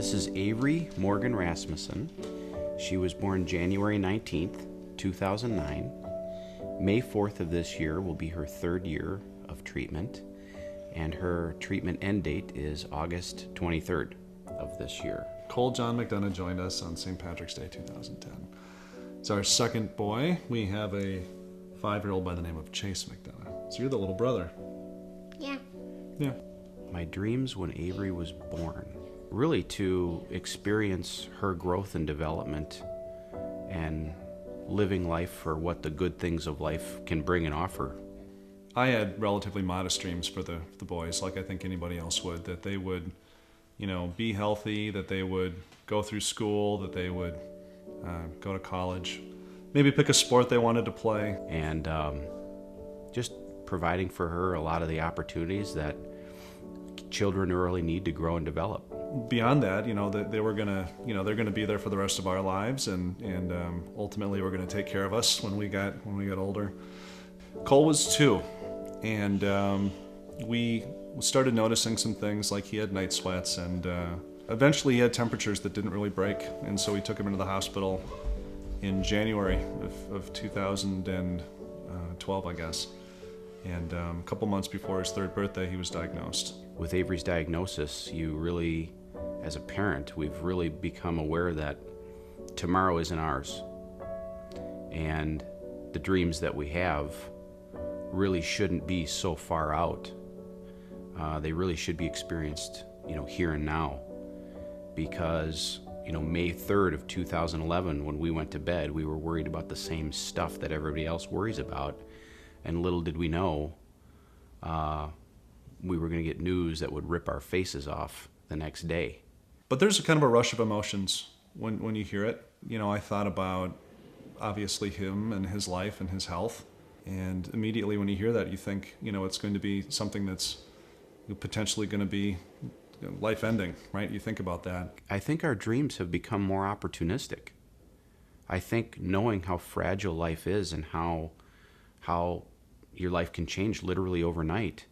This is Avery Morgan Rasmussen. She was born January 19th, 2009. May 4th of this year will be her third year of treatment, and her treatment end date is August 23rd of this year. Cole John McDonough joined us on St. Patrick's Day 2010. It's our second boy. We have a 5-year-old by the name of Chase McDonough. So you're the little brother. Yeah. Yeah. My dreams when Avery was born, really to experience her growth and development and living life for what the good things of life can bring and offer. I had relatively modest dreams for the boys, like I think anybody else would, that they would, be healthy, that they would go through school, that they would go to college, maybe pick a sport they wanted to play. And just providing for her a lot of the opportunities that children really need to grow and develop. Beyond that, that they were gonna, they're gonna be there for the rest of our lives, and ultimately we're gonna take care of us when we got older. Cole was 2, and we started noticing some things, like he had night sweats, and eventually he had temperatures that didn't really break, and so we took him into the hospital in January of 2012, I guess. And a couple months before his 3rd birthday, he was diagnosed. With Avery's diagnosis, you really, as a parent, we've really become aware that tomorrow isn't ours. And the dreams that we have really shouldn't be so far out. They really should be experienced, here and now. Because, May 3rd of 2011, when we went to bed, we were worried about the same stuff that everybody else worries about. And little did we know, we were going to get news that would rip our faces off the next day. But there's a kind of a rush of emotions when you hear it. I thought about, obviously, him and his life and his health. And immediately when you hear that, you think, it's going to be something that's potentially going to be life-ending, right? You think about that. I think our dreams have become more opportunistic. I think knowing how fragile life is and how your life can change literally overnight,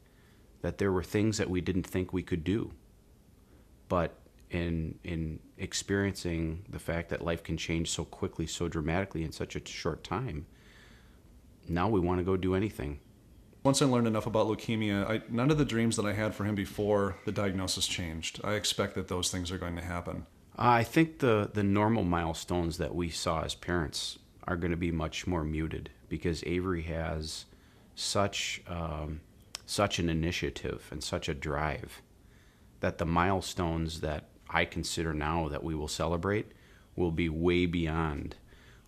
that there were things that we didn't think we could do. But in experiencing the fact that life can change so quickly, so dramatically in such a short time, now we want to go do anything. Once I learned enough about leukemia, none of the dreams that I had for him before the diagnosis changed. I expect that those things are going to happen. I think the normal milestones that we saw as parents are going to be much more muted, because Avery has such an initiative and such a drive that the milestones that I consider now that we will celebrate will be way beyond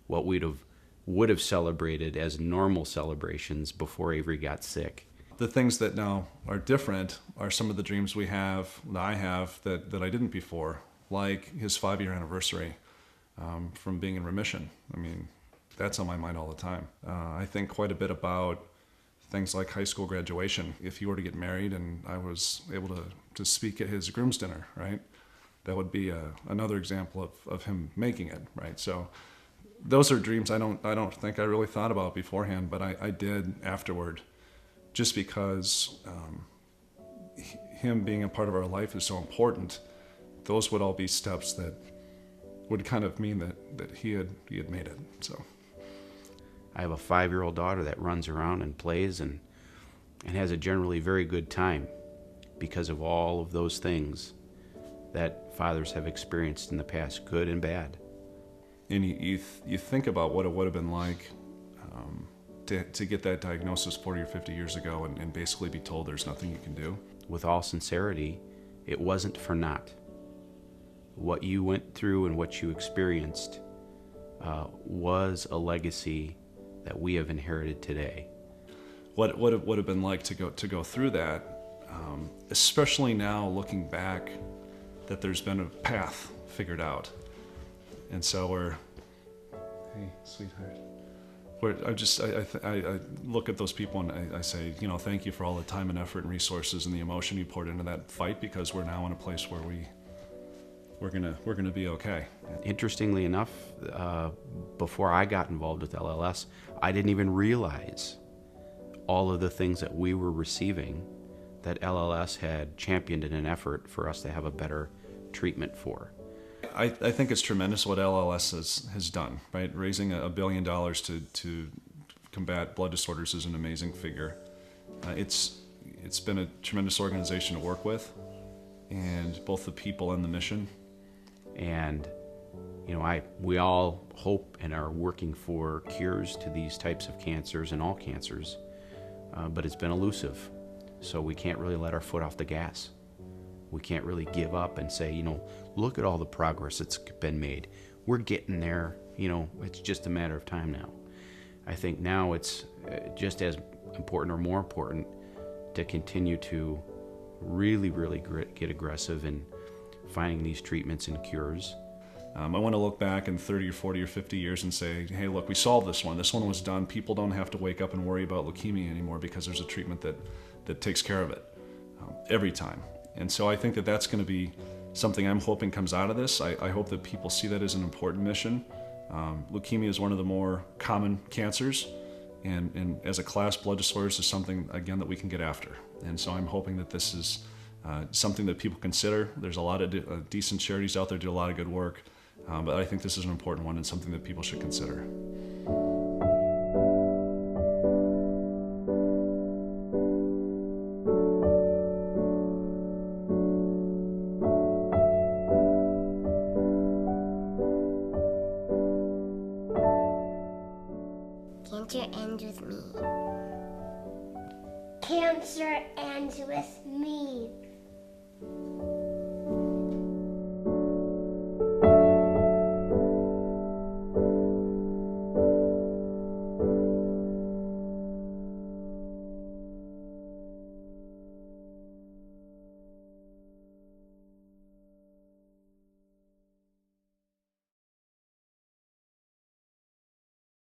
what would have celebrated as normal celebrations before Avery got sick. The things that now are different are some of the dreams that I have that I didn't before, like his 5-year anniversary from being in remission. I mean, that's on my mind all the time. I think quite a bit about things like high school graduation. If he were to get married and I was able to speak at his groom's dinner, right? That would be another example of him making it, right? So those are dreams I don't think I really thought about beforehand, but I did afterward, just because him being a part of our life is so important. Those would all be steps that would kind of mean that he had made it. So I have a 5-year-old daughter that runs around and plays and has a generally very good time because of all of those things that fathers have experienced in the past, good and bad. And you think about what it would have been like to get that diagnosis 40 or 50 years ago and basically be told there's nothing you can do. With all sincerity, it wasn't for naught. What you went through and what you experienced was a legacy that we have inherited today. What it would have been like to go through that, especially now looking back, that there's been a path figured out. And so hey, sweetheart. I look at those people and I say, thank you for all the time and effort and resources and the emotion you poured into that fight, because we're now in a place where we're gonna be okay. Interestingly enough, before I got involved with LLS, I didn't even realize all of the things that we were receiving that LLS had championed in an effort for us to have a better treatment for. I think it's tremendous what LLS has done, right? Raising $1 billion to combat blood disorders is an amazing figure. It's been a tremendous organization to work with, and both the people and the mission. And we all hope and are working for cures to these types of cancers and all cancers, but it's been elusive. So we can't really let our foot off the gas. We can't really give up and say, look at all the progress that's been made. We're getting there. It's just a matter of time now. I think now it's just as important or more important to continue to really, really get aggressive in finding these treatments and cures. I want to look back in 30 or 40 or 50 years and say, hey, look, we solved this one. This one was done. People don't have to wake up and worry about leukemia anymore because there's a treatment that takes care of it every time. And so I think that's going to be something I'm hoping comes out of this. I hope that people see that as an important mission. Leukemia is one of the more common cancers, and as a class, blood disorders is something, again, that we can get after. And so I'm hoping that this is something that people consider. There's a lot of decent charities out there do a lot of good work, but I think this is an important one and something that people should consider. Cancer ends with me. Cancer ends with me.